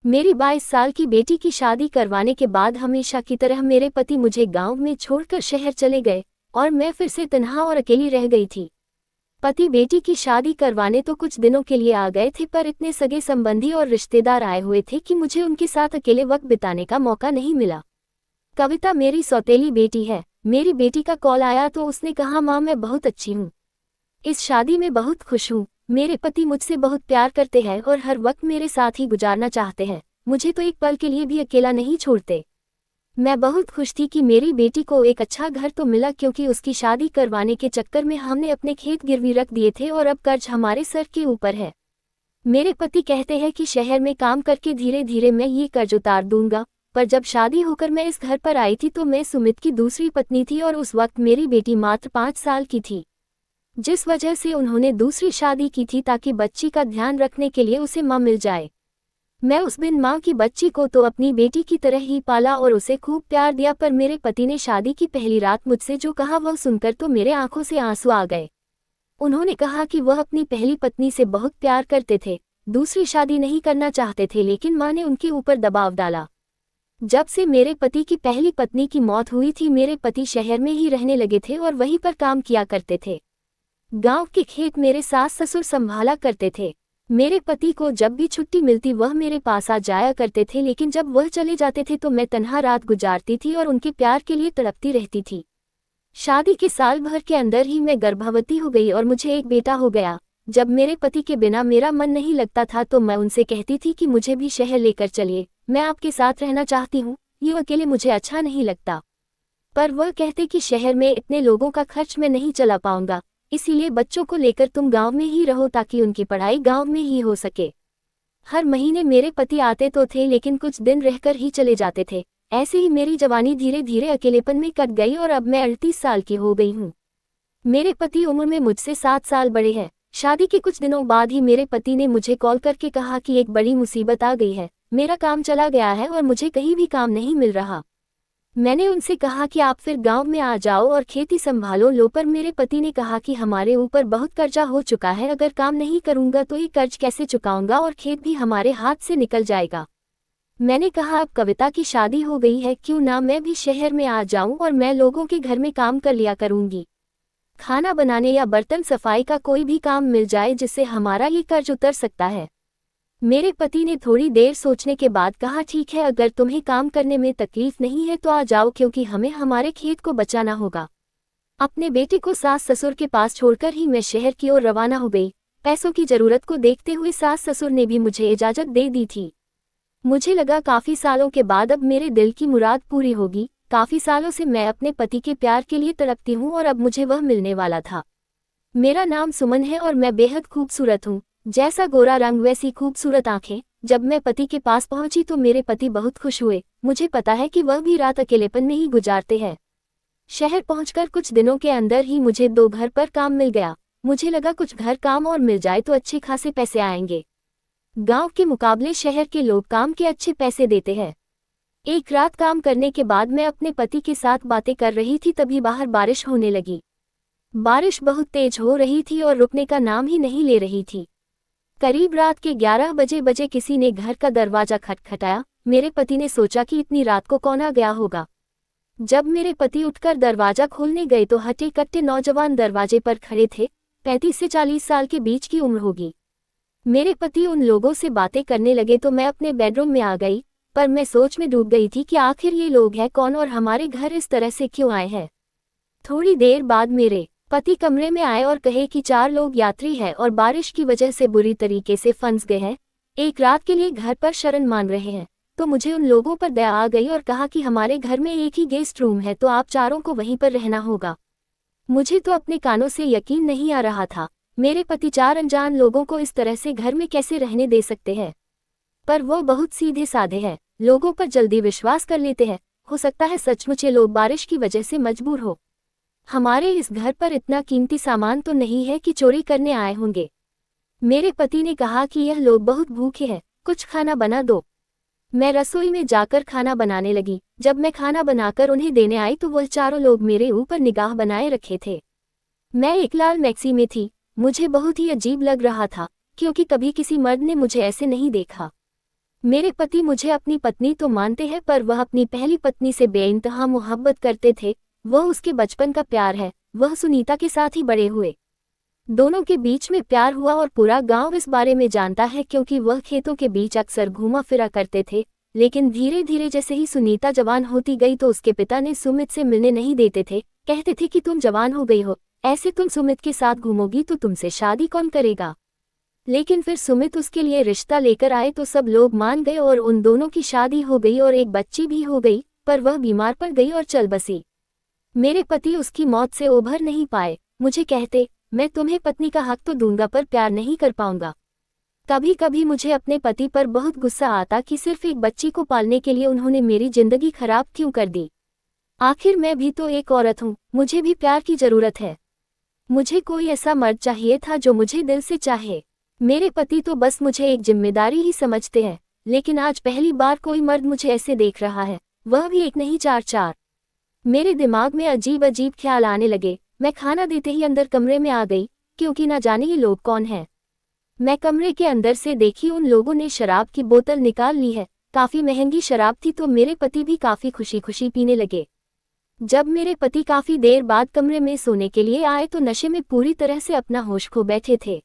मेरी 22 साल की बेटी की शादी करवाने के बाद हमेशा की तरह मेरे पति मुझे गांव में छोड़कर शहर चले गए और मैं फिर से तन्हा और अकेली रह गई थी। पति बेटी की शादी करवाने तो कुछ दिनों के लिए आ गए थे, पर इतने सगे संबंधी और रिश्तेदार आए हुए थे कि मुझे उनके साथ अकेले वक्त बिताने का मौका नहीं मिला। कविता मेरी सौतेली बेटी है। मेरी बेटी का कॉल आया तो उसने कहा, माँ मैं बहुत अच्छी हूँ, इस शादी में बहुत खुश हूँ। मेरे पति मुझसे बहुत प्यार करते हैं और हर वक्त मेरे साथ ही गुजारना चाहते हैं, मुझे तो एक पल के लिए भी अकेला नहीं छोड़ते। मैं बहुत खुश थी कि मेरी बेटी को एक अच्छा घर तो मिला, क्योंकि उसकी शादी करवाने के चक्कर में हमने अपने खेत गिरवी रख दिए थे और अब कर्ज हमारे सर के ऊपर है। मेरे पति कहते हैं कि शहर में काम करके धीरे धीरे मैं ये कर्ज उतार दूंगा, पर जब शादी होकर मैं इस घर पर आई थी तो मैं सुमित की दूसरी पत्नी थी और उस वक्त मेरी बेटी मात्र 5 साल की थी, जिस वजह से उन्होंने दूसरी शादी की थी ताकि बच्ची का ध्यान रखने के लिए उसे मां मिल जाए। मैं उस बिन मां की बच्ची को तो अपनी बेटी की तरह ही पाला और उसे खूब प्यार दिया, पर मेरे पति ने शादी की पहली रात मुझसे जो कहा वह सुनकर तो मेरे आंखों से आंसू आ गए। उन्होंने कहा कि वह अपनी पहली पत्नी से बहुत प्यार करते थे, दूसरी शादी नहीं करना चाहते थे, लेकिन मां ने उनके ऊपर दबाव डाला। जब से मेरे पति की पहली पत्नी की मौत हुई थी, मेरे पति शहर में ही रहने लगे थे और वहीं पर काम किया करते थे। गांव के खेत मेरे सास ससुर संभाला करते थे। मेरे पति को जब भी छुट्टी मिलती वह मेरे पास आ जाया करते थे, लेकिन जब वह चले जाते थे तो मैं तन्हा रात गुजारती थी और उनके प्यार के लिए तड़पती रहती थी। शादी के साल भर के अंदर ही मैं गर्भवती हो गई और मुझे एक बेटा हो गया। जब मेरे पति के बिना मेरा मन नहीं लगता था तो मैं उनसे कहती थी कि मुझे भी शहर लेकर चलिए, मैं आपके साथ रहना चाहती हूँ, ये अकेले मुझे अच्छा नहीं लगता। पर वह कहते कि शहर में इतने लोगों का खर्च मैं नहीं चला पाऊंगा, इसीलिए बच्चों को लेकर तुम गांव में ही रहो ताकि उनकी पढ़ाई गांव में ही हो सके। हर महीने मेरे पति आते तो थे, लेकिन कुछ दिन रहकर ही चले जाते थे। ऐसे ही मेरी जवानी धीरे धीरे अकेलेपन में कट गई और अब मैं 38 साल की हो गई हूँ। मेरे पति उम्र में मुझसे 7 साल बड़े हैं। शादी के कुछ दिनों बाद ही मेरे पति ने मुझे कॉल करके कहा कि एक बड़ी मुसीबत आ गई है, मेरा काम चला गया है और मुझे कहीं भी काम नहीं मिल रहा। मैंने उनसे कहा कि आप फिर गांव में आ जाओ और खेती संभालो लो, पर मेरे पति ने कहा कि हमारे ऊपर बहुत कर्जा हो चुका है, अगर काम नहीं करूंगा तो ये कर्ज कैसे चुकाऊंगा और खेत भी हमारे हाथ से निकल जाएगा। मैंने कहा अब कविता की शादी हो गई है, क्यों ना मैं भी शहर में आ जाऊं और मैं लोगों के घर में काम कर लिया करूंगी। खाना बनाने या बर्तन सफाई का कोई भी काम मिल जाए जिससे हमारा ये कर्ज उतर सकता है। मेरे पति ने थोड़ी देर सोचने के बाद कहा, ठीक है, अगर तुम्हें काम करने में तकलीफ नहीं है तो आ जाओ, क्योंकि हमें हमारे खेत को बचाना होगा। अपने बेटे को सास ससुर के पास छोड़कर ही मैं शहर की ओर रवाना हो गई। पैसों की जरूरत को देखते हुए सास ससुर ने भी मुझे इजाजत दे दी थी। मुझे लगा काफी सालों के बाद अब मेरे दिल की मुराद पूरी होगी। काफी सालों से मैं अपने पति के प्यार के लिए तड़पती हूँ और अब मुझे वह मिलने वाला था। मेरा नाम सुमन है और मैं बेहद खूबसूरत हूँ, जैसा गोरा रंग वैसी खूबसूरत आंखें। जब मैं पति के पास पहुंची तो मेरे पति बहुत खुश हुए। मुझे पता है कि वह भी रात अकेलेपन में ही गुजारते हैं। शहर पहुंचकर कुछ दिनों के अंदर ही मुझे 2 घर पर काम मिल गया। मुझे लगा कुछ घर काम और मिल जाए तो अच्छे खासे पैसे आएंगे। गांव के मुकाबले शहर के लोग काम के अच्छे पैसे देते हैं। एक रात काम करने के बाद मैं अपने पति के साथ बातें कर रही थी, तभी बाहर बारिश होने लगी। बारिश बहुत तेज हो रही थी और रुकने का नाम ही नहीं ले रही थी। करीब रात के 11 बजे किसी ने घर का दरवाजा खटखटाया। मेरे पति ने सोचा कि इतनी रात को कौन आ गया होगा। जब मेरे पति उठकर दरवाजा खोलने गए तो हट्टे कट्टे नौजवान दरवाजे पर खड़े थे। 35 से 40 साल के बीच की उम्र होगी। मेरे पति उन लोगों से बातें करने लगे तो मैं अपने बेडरूम में आ गई, पर मैं सोच में डूब गई थी कि आखिर ये लोग हैं कौन और हमारे घर इस तरह से क्यों आए हैं। थोड़ी देर बाद मेरे पति कमरे में आए और कहे कि 4 लोग यात्री हैं और बारिश की वजह से बुरी तरीके से फंस गए हैं, एक रात के लिए घर पर शरण मान रहे हैं। तो मुझे उन लोगों पर दया आ गई और कहा कि हमारे घर में एक ही गेस्ट रूम है तो आप चारों को वहीं पर रहना होगा। मुझे तो अपने कानों से यकीन नहीं आ रहा था। मेरे पति 4 अनजान लोगों को इस तरह से घर में कैसे रहने दे सकते हैं। पर वो बहुत सीधे साधे हैं, लोगों पर जल्दी विश्वास कर लेते हैं। हो सकता है सचमुच ये लोग बारिश की वजह से मजबूर हो। हमारे इस घर पर इतना कीमती सामान तो नहीं है कि चोरी करने आए होंगे। मेरे पति ने कहा कि यह लोग बहुत भूखे हैं, कुछ खाना बना दो। मैं रसोई में जाकर खाना बनाने लगी। जब मैं खाना बनाकर उन्हें देने आई तो वह 4 लोग मेरे ऊपर निगाह बनाए रखे थे। मैं एक लाल मैक्सी में थी। मुझे बहुत ही अजीब लग रहा था, क्योंकि कभी किसी मर्द ने मुझे ऐसे नहीं देखा। मेरे पति मुझे अपनी पत्नी तो मानते हैं, पर वह अपनी पहली पत्नी से बेइंतहा मोहब्बत करते थे। वह उसके बचपन का प्यार है। वह सुनीता के साथ ही बड़े हुए। दोनों के बीच में प्यार हुआ और पूरा गांव इस बारे में जानता है, क्योंकि वह खेतों के बीच अक्सर घूमा फिरा करते थे। लेकिन धीरे धीरे जैसे ही सुनीता जवान होती गई तो उसके पिता ने सुमित से मिलने नहीं देते थे। कहते थे कि तुम जवान हो गई हो, ऐसे तुम सुमित के साथ घूमोगी तो तुमसे शादी कौन करेगा। लेकिन फिर सुमित उसके लिए रिश्ता लेकर आए तो सब लोग मान गए और उन दोनों की शादी हो गई और एक बच्ची भी हो गई, पर वह बीमार पड़ गई और चल बसी। मेरे पति उसकी मौत से उभर नहीं पाए। मुझे कहते, मैं तुम्हें पत्नी का हक तो दूंगा पर प्यार नहीं कर पाऊंगा। कभी कभी मुझे अपने पति पर बहुत गुस्सा आता कि सिर्फ एक बच्ची को पालने के लिए उन्होंने मेरी जिंदगी खराब क्यों कर दी। आखिर मैं भी तो एक औरत हूँ, मुझे भी प्यार की जरूरत है। मुझे कोई ऐसा मर्द चाहिए था जो मुझे दिल से चाहे। मेरे पति तो बस मुझे एक जिम्मेदारी ही समझते हैं, लेकिन आज पहली बार कोई मर्द मुझे ऐसे देख रहा है, वह भी एक नहीं चार चार। मेरे दिमाग में अजीब अजीब ख्याल आने लगे। मैं खाना देते ही अंदर कमरे में आ गई, क्योंकि ना जाने ये लोग कौन हैं। मैं कमरे के अंदर से देखी, उन लोगों ने शराब की बोतल निकाल ली है। काफी महंगी शराब थी, तो मेरे पति भी काफी खुशी खुशी पीने लगे। जब मेरे पति काफी देर बाद कमरे में सोने के लिए आए तो नशे में पूरी तरह से अपना होश खो बैठे थे।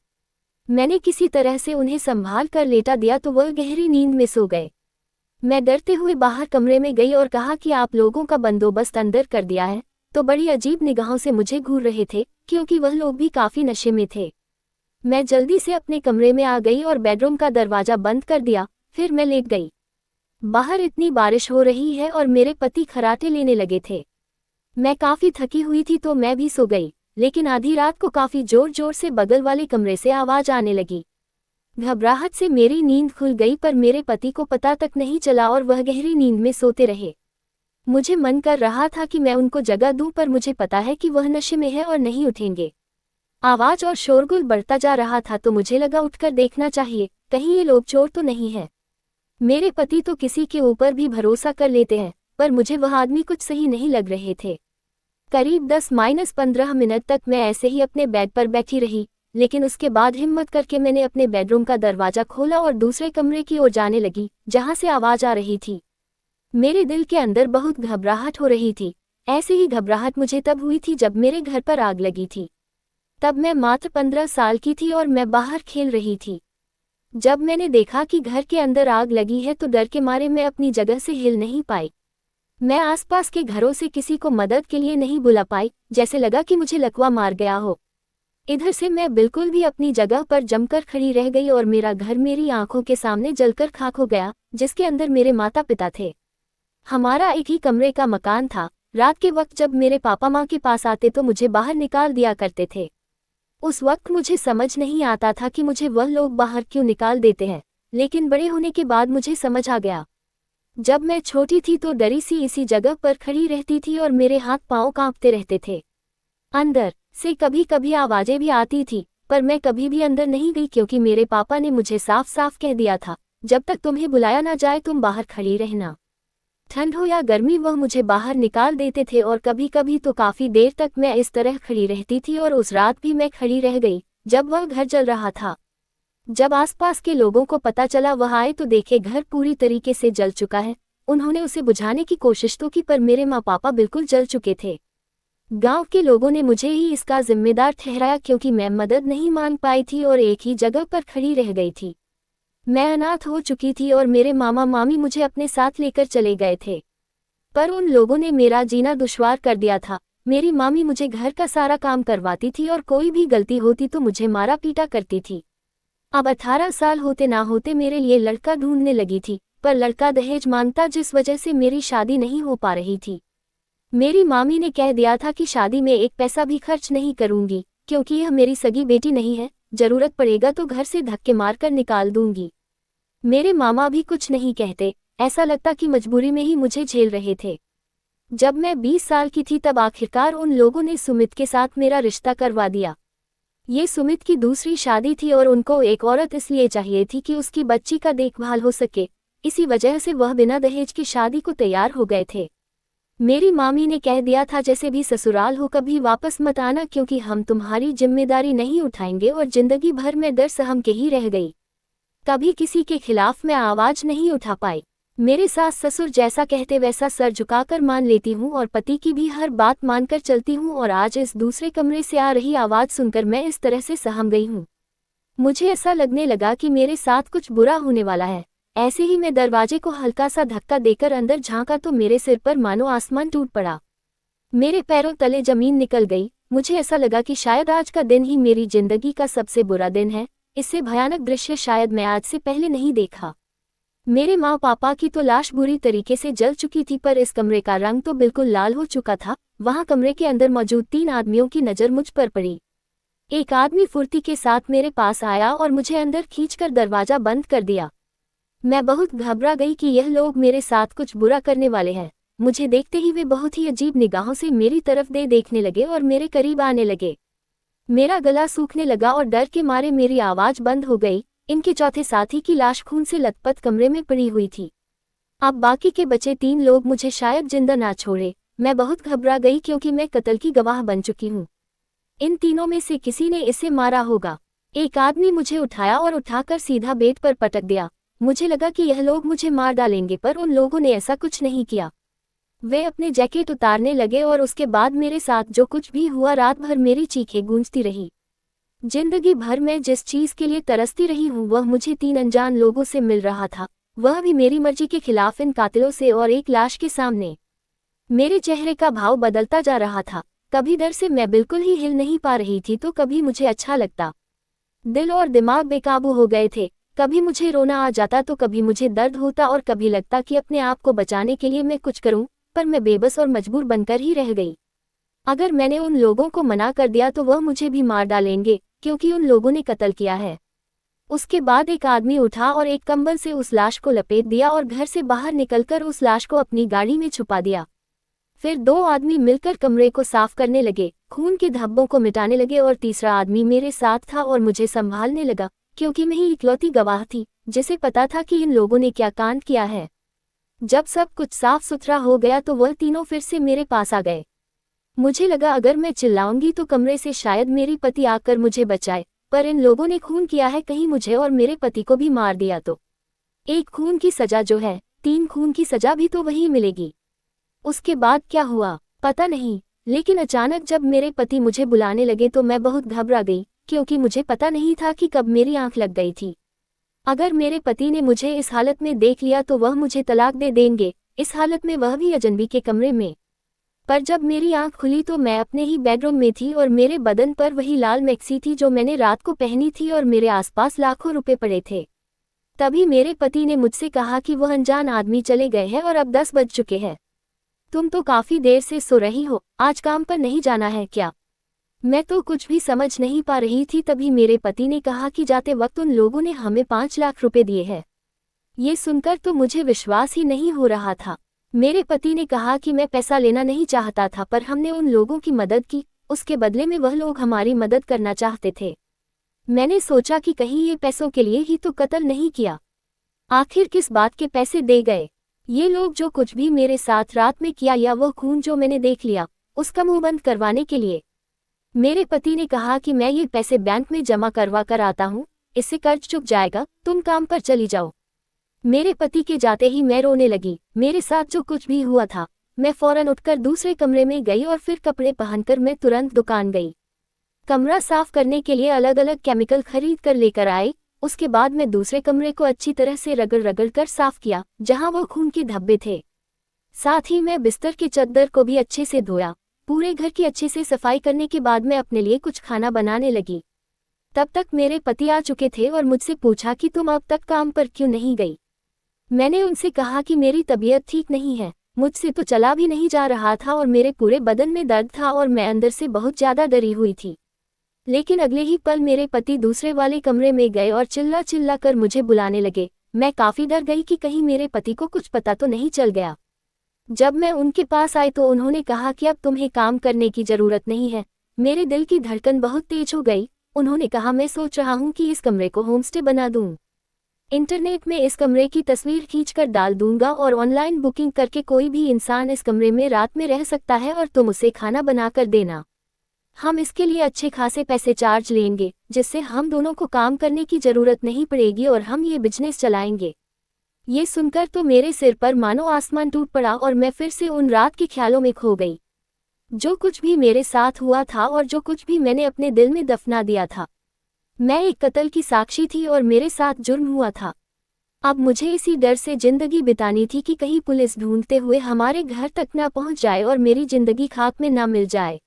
मैंने किसी तरह से उन्हें संभाल कर लेटा दिया तो वह गहरी नींद में सो गए। मैं डरते हुए बाहर कमरे में गई और कहा कि आप लोगों का बंदोबस्त अंदर कर दिया है, तो बड़ी अजीब निगाहों से मुझे घूर रहे थे, क्योंकि वह लोग भी काफी नशे में थे। मैं जल्दी से अपने कमरे में आ गई और बेडरूम का दरवाजा बंद कर दिया। फिर मैं लेट गई। बाहर इतनी बारिश हो रही है और मेरे पति खर्राटे लेने लगे थे। मैं काफी थकी हुई थी तो मैं भी सो गई, लेकिन आधी रात को काफी जोर जोर से बगल वाले कमरे से आवाज आने लगी। घबराहट से मेरी नींद खुल गई, पर मेरे पति को पता तक नहीं चला और वह गहरी नींद में सोते रहे। मुझे मन कर रहा था कि मैं उनको जगह दूं, पर मुझे पता है कि वह नशे में है और नहीं उठेंगे। आवाज और शोरगुल बढ़ता जा रहा था तो मुझे लगा उठकर देखना चाहिए, कहीं ये लोग चोर तो नहीं है। मेरे पति तो किसी के ऊपर भी भरोसा कर लेते हैं, पर मुझे वह आदमी कुछ सही नहीं लग रहे थे। करीब 10-15 मिनट तक मैं ऐसे ही अपने बेड पर बैठी रही, लेकिन उसके बाद हिम्मत करके मैंने अपने बेडरूम का दरवाजा खोला और दूसरे कमरे की ओर जाने लगी, जहां से आवाज आ रही थी। मेरे दिल के अंदर बहुत घबराहट हो रही थी। ऐसे ही घबराहट मुझे तब हुई थी जब मेरे घर पर आग लगी थी। तब मैं मात्र 15 साल की थी और मैं बाहर खेल रही थी। जब मैंने देखा कि घर के अंदर आग लगी है तो डर के मारे मैं अपनी जगह से हिल नहीं पाई। मैं आसपास के घरों से किसी को मदद के लिए नहीं बुला पाई, जैसे लगा कि मुझे लकवा मार गया हो। इधर से मैं बिल्कुल भी अपनी जगह पर जमकर खड़ी रह गई और मेरा घर मेरी आंखों के सामने जलकर खाक हो गया, जिसके अंदर मेरे माता पिता थे। हमारा एक ही कमरे का मकान था। रात के वक्त जब मेरे पापा माँ के पास आते तो मुझे बाहर निकाल दिया करते थे। उस वक्त मुझे समझ नहीं आता था कि मुझे वह लोग बाहर क्यों निकाल देते हैं, लेकिन बड़े होने के बाद मुझे समझ आ गया। जब मैं छोटी थी तो डरी सी इसी जगह पर खड़ी रहती थी और मेरे हाथ पांव कांपते रहते थे। अंदर से कभी कभी आवाजें भी आती थी, पर मैं कभी भी अंदर नहीं गई, क्योंकि मेरे पापा ने मुझे साफ साफ कह दिया था, जब तक तुम्हें बुलाया ना जाए तुम बाहर खड़ी रहना। ठंड हो या गर्मी वह मुझे बाहर निकाल देते थे और कभी कभी तो काफी देर तक मैं इस तरह खड़ी रहती थी। और उस रात भी मैं खड़ी रह गई जब वह घर जल रहा था। जब आसपास के लोगों को पता चला वह आए तो देखे घर पूरी तरीके से जल चुका है। उन्होंने उसे बुझाने की कोशिश तो की, पर मेरे माँ पापा बिल्कुल जल चुके थे। गांव के लोगों ने मुझे ही इसका जिम्मेदार ठहराया, क्योंकि मैं मदद नहीं मांग पाई थी और एक ही जगह पर खड़ी रह गई थी। मैं अनाथ हो चुकी थी और मेरे मामा मामी मुझे अपने साथ लेकर चले गए थे, पर उन लोगों ने मेरा जीना दुश्वार कर दिया था। मेरी मामी मुझे घर का सारा काम करवाती थी और कोई भी गलती होती तो मुझे मारा पीटा करती थी। अब 18 साल होते ना होते मेरे लिए लड़का ढूंढने लगी थी, पर लड़का दहेज मांगता, जिस वजह से मेरी शादी नहीं हो पा रही थी। मेरी मामी ने कह दिया था कि शादी में एक पैसा भी खर्च नहीं करूंगी, क्योंकि यह मेरी सगी बेटी नहीं है, जरूरत पड़ेगा तो घर से धक्के मारकर निकाल दूंगी। मेरे मामा भी कुछ नहीं कहते, ऐसा लगता कि मजबूरी में ही मुझे झेल रहे थे। जब मैं 20 साल की थी तब आखिरकार उन लोगों ने सुमित के साथ मेरा रिश्ता करवा दिया। ये सुमित की दूसरी शादी थी और उनको एक औरत इसलिए चाहिए थी कि उसकी बच्ची का देखभाल हो सके। इसी वजह से वह बिना दहेज की शादी को तैयार हो गए थे। मेरी मामी ने कह दिया था, जैसे भी ससुराल हो कभी वापस मत आना, क्योंकि हम तुम्हारी जिम्मेदारी नहीं उठाएंगे, और जिंदगी भर में दर सहम के ही रह गई। कभी किसी के खिलाफ मैं आवाज नहीं उठा पाई। मेरे सास ससुर जैसा कहते वैसा सर झुकाकर मान लेती हूँ और पति की भी हर बात मानकर चलती हूँ, और आज इस दूसरे कमरे से आ रही आवाज सुनकर मैं इस तरह से सहम गई हूँ। मुझे ऐसा लगने लगा कि मेरे साथ कुछ बुरा होने वाला है। ऐसे ही मैं दरवाजे को हल्का सा धक्का देकर अंदर झांका तो मेरे सिर पर मानो आसमान टूट पड़ा। मेरे पैरों तले जमीन निकल गई। मुझे ऐसा लगा कि शायद आज का दिन ही मेरी जिंदगी का सबसे बुरा दिन है। इससे भयानक दृश्य शायद मैं आज से पहले नहीं देखा। मेरे माँ पापा की तो लाश बुरी तरीके से जल चुकी थी, पर इस कमरे का रंग तो बिल्कुल लाल हो चुका था। वहां कमरे के अंदर मौजूद 3 आदमियों की नज़र मुझ पर पड़ी। एक आदमी फुर्ती के साथ मेरे पास आया और मुझे अंदर खींचकर दरवाजा बंद कर दिया। मैं बहुत घबरा गई कि यह लोग मेरे साथ कुछ बुरा करने वाले हैं। मुझे देखते ही वे बहुत ही अजीब निगाहों से मेरी तरफ देखने लगे और मेरे करीब आने लगे। मेरा गला सूखने लगा और डर के मारे मेरी आवाज बंद हो गई। इनके चौथे साथी की लाश खून से लथपथ कमरे में पड़ी हुई थी। अब बाकी के बचे 3 लोग मुझे शायद जिंदा ना छोड़े। मैं बहुत घबरा गई क्योंकि मैं कत्ल की गवाह बन चुकी हूँ। इन तीनों में से किसी ने इसे मारा होगा। एक आदमी मुझे उठाया और उठाकर सीधा बेड पर पटक दिया। मुझे लगा कि यह लोग मुझे मार डालेंगे, पर उन लोगों ने ऐसा कुछ नहीं किया। वे अपने जैकेट उतारने लगे और उसके बाद मेरे साथ जो कुछ भी हुआ, रात भर मेरी चीखें गूंजती रही। जिंदगी भर मैं जिस चीज के लिए तरसती रही हूँ वह मुझे 3 अनजान लोगों से मिल रहा था, वह भी मेरी मर्जी के खिलाफ इन कातिलों से और एक लाश के सामने। मेरे चेहरे का भाव बदलता जा रहा था। कभी डर से मैं बिल्कुल ही हिल नहीं पा रही थी तो कभी मुझे अच्छा लगता। दिल और दिमाग बेकाबू हो गए थे। कभी मुझे रोना आ जाता तो कभी मुझे दर्द होता और कभी लगता कि अपने आप को बचाने के लिए मैं कुछ करूं, पर मैं बेबस और मजबूर बनकर ही रह गई। अगर मैंने उन लोगों को मना कर दिया तो वह मुझे भी मार डालेंगे, क्योंकि उन लोगों ने कत्ल किया है। उसके बाद एक आदमी उठा और एक कंबल से उस लाश को लपेट दिया और घर से बाहर निकलकर उस लाश को अपनी गाड़ी में छुपा दिया। फिर 2 आदमी मिलकर कमरे को साफ करने लगे, खून के धब्बों को मिटाने लगे, और तीसरा आदमी मेरे साथ था और मुझे संभालने लगा, क्योंकि मैं ही इकलौती गवाह थी जिसे पता था कि इन लोगों ने क्या कांड किया है। जब सब कुछ साफ सुथरा हो गया तो वह तीनों फिर से मेरे पास आ गए। मुझे लगा अगर मैं चिल्लाऊंगी तो कमरे से शायद मेरी पति आकर मुझे बचाए, पर इन लोगों ने खून किया है, कहीं मुझे और मेरे पति को भी मार दिया तो। एक खून की सजा जो है, 3 खून की सजा भी तो वही मिलेगी। उसके बाद क्या हुआ पता नहीं, लेकिन अचानक जब मेरे पति मुझे बुलाने लगे तो मैं बहुत घबरा गई, क्योंकि मुझे पता नहीं था कि कब मेरी आंख लग गई थी। अगर मेरे पति ने मुझे इस हालत में देख लिया तो वह मुझे तलाक दे देंगे, इस हालत में वह भी अजनबी के कमरे में। पर जब मेरी आंख खुली तो मैं अपने ही बेडरूम में थी और मेरे बदन पर वही लाल मैक्सी थी जो मैंने रात को पहनी थी, और मेरे आसपास लाखों रुपए पड़े थे। तभी मेरे पति ने मुझसे कहा कि वह अनजान आदमी चले गए हैं और अब 10 बज चुके हैं। तुम तो काफी देर से सो रही हो, आज काम पर नहीं जाना है क्या? मैं तो कुछ भी समझ नहीं पा रही थी। तभी मेरे पति ने कहा कि जाते वक्त उन लोगों ने हमें 5 लाख रुपए दिए हैं। ये सुनकर तो मुझे विश्वास ही नहीं हो रहा था। मेरे पति ने कहा कि मैं पैसा लेना नहीं चाहता था, पर हमने उन लोगों की मदद की, उसके बदले में वह लोग हमारी मदद करना चाहते थे। मैंने सोचा कि कहीं ये पैसों के लिए ही तो कत्ल नहीं किया। आखिर किस बात के पैसे दे गए ये लोग? जो कुछ भी मेरे साथ रात में किया या वह खून जो मैंने देख लिया, उसका मुंह बंद करवाने के लिए। मेरे पति ने कहा कि मैं ये पैसे बैंक में जमा करवा कर आता हूँ, इससे कर्ज चुक जाएगा, तुम काम पर चली जाओ। मेरे पति के जाते ही मैं रोने लगी। मेरे साथ जो कुछ भी हुआ था, मैं फौरन उठकर दूसरे कमरे में गई और फिर कपड़े पहनकर मैं तुरंत दुकान गई। कमरा साफ करने के लिए अलग अलग केमिकल खरीद कर लेकर आई। उसके बाद मैं दूसरे कमरे को अच्छी तरह से रगड़ रगड़ कर साफ किया जहां वो खून के धब्बे थे। साथ ही मैं बिस्तर की चादर को भी अच्छे से धोया। पूरे घर की अच्छे से सफाई करने के बाद मैं अपने लिए कुछ खाना बनाने लगी। तब तक मेरे पति आ चुके थे और मुझसे पूछा कि तुम अब तक काम पर क्यों नहीं गई। मैंने उनसे कहा कि मेरी तबीयत ठीक नहीं है, मुझसे तो चला भी नहीं जा रहा था और मेरे पूरे बदन में दर्द था और मैं अंदर से बहुत ज्यादा डरी हुई थी। लेकिन अगले ही पल मेरे पति दूसरे वाले कमरे में गए और चिल्ला चिल्ला कर मुझे बुलाने लगे। मैं काफी डर गई कि कहीं मेरे पति को कुछ पता तो नहीं चल गया। जब मैं उनके पास आई तो उन्होंने कहा कि अब तुम्हें काम करने की जरूरत नहीं है। मेरे दिल की धड़कन बहुत तेज हो गई। उन्होंने कहा मैं सोच रहा हूँ कि इस कमरे को होमस्टे बना दूँ। इंटरनेट में इस कमरे की तस्वीर खींचकर डाल दूंगा और ऑनलाइन बुकिंग करके कोई भी इंसान इस कमरे में रात में रह सकता है और तुम उसे खाना बनाकर देना। हम इसके लिए अच्छे खासे पैसे चार्ज लेंगे, जिससे हम दोनों को काम करने की जरूरत नहीं पड़ेगी और हम ये बिजनेस चलाएंगे। ये सुनकर तो मेरे सिर पर मानो आसमान टूट पड़ा और मैं फिर से उन रात के ख्यालों में खो गई। जो कुछ भी मेरे साथ हुआ था और जो कुछ भी मैंने अपने दिल में दफना दिया था, मैं एक कत्ल की साक्षी थी और मेरे साथ जुर्म हुआ था। अब मुझे इसी डर से जिंदगी बितानी थी कि कहीं पुलिस ढूंढते हुए हमारे घर तक ना पहुंच जाए और मेरी जिंदगी खाक में ना मिल जाए।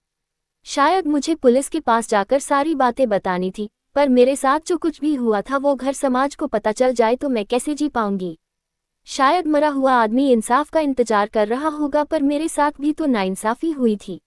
शायद मुझे पुलिस के पास जाकर सारी बातें बतानी थी, पर मेरे साथ जो कुछ भी हुआ था वो घर समाज को पता चल जाए तो मैं कैसे जी पाऊंगी। शायद मरा हुआ आदमी इंसाफ का इंतजार कर रहा होगा, पर मेरे साथ भी तो नाइंसाफी हुई थी।